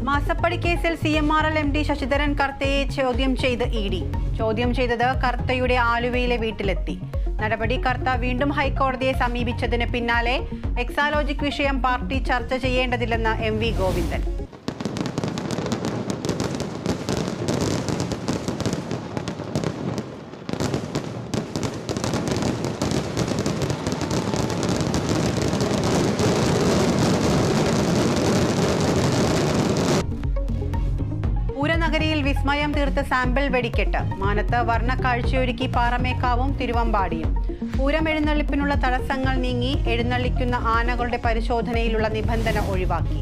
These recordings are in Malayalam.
മാസപ്പടി കേസിൽ CMRL MD ശശിധരൻ കർത്തയെ ചോദ്യം ചെയ്ത് ED. ചോദ്യം ചെയ്തത് കർത്തയുടെ ആലുവയിലെ വീട്ടിലെത്തി. നടപടി കർത്ത വീണ്ടും ഹൈക്കോടതിയെ സമീപിച്ചതിന് പിന്നാലെ എക്സാലോജിക് വിഷയം പാർട്ടി ചർച്ച ചെയ്യേണ്ടതില്ലെന്ന് MV ഗോവിന്ദൻ. പൂരനഗരിയിൽ വിസ്മയം തീർത്ത് സാമ്പിൾ വെടിക്കെട്ട്. മാനത്ത് വർണ്ണക്കാഴ്ചയൊരുക്കി പാറമേക്കാവും തിരുവമ്പാടിയും. പൂരം എഴുന്നള്ളിപ്പിനുള്ള തടസ്സങ്ങൾ നീങ്ങി എഴുന്നള്ളിക്കുന്ന ആനകളുടെ പരിശോധനയിലുള്ള നിബന്ധന ഒഴിവാക്കി.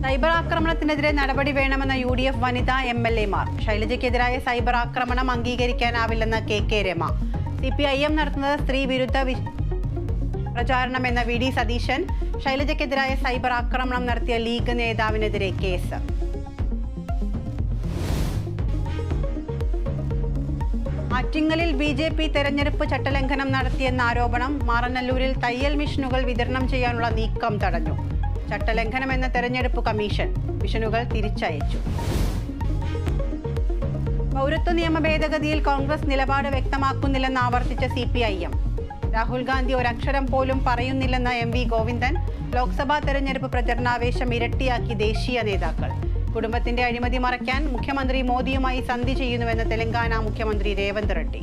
സൈബർ ആക്രമണത്തിനെതിരെ നടപടി വേണമെന്ന UDF വനിതാ MLA മാർ. ശൈലജയ്ക്കെതിരായ സൈബർ ആക്രമണം അംഗീകരിക്കാനാവില്ലെന്ന് KK രമ. CPIM നടത്തുന്നത് സ്ത്രീ വിരുദ്ധ പ്രചാരണമെന്ന VD സതീശൻ. ശൈലജയ്ക്കെതിരായ സൈബർ ആക്രമണം നടത്തിയ ലീഗ് നേതാവിനെതിരെ കേസ്. ആറ്റിങ്ങലിൽ BJP തെരഞ്ഞെടുപ്പ് ചട്ടലംഘനം നടത്തിയെന്ന ആരോപണം. മാറനല്ലൂരിൽ തയ്യൽ മിഷനുകൾ വിതരണം ചെയ്യാനുള്ള നീക്കം തടഞ്ഞു. ചട്ടലംഘനമെന്ന തെരഞ്ഞെടുപ്പ് കമ്മീഷൻ. മിഷനുകൾ തിരിച്ചയച്ചു. പൗരത്വ നിയമ ഭേദഗതിയിൽ കോൺഗ്രസ് നിലപാട് വ്യക്തമാക്കുന്നില്ലെന്ന് ആവർത്തിച്ച CPIM. രാഹുൽ ഗാന്ധി ഒരക്ഷരം പോലും പറയുന്നില്ലെന്ന് MV ഗോവിന്ദൻ. ലോക്സഭാ തെരഞ്ഞെടുപ്പ് പ്രചരണാവേശം ഇരട്ടിയാക്കി ദേശീയ നേതാക്കൾ. കുടുംബത്തിന്റെ അഴിമതി മറയ്ക്കാൻ മുഖ്യമന്ത്രി മോദിയുമായി സന്ധി ചെയ്യുന്നുവെന്ന് തെലങ്കാന മുഖ്യമന്ത്രി രേവന്ത് റെഡ്ഡി.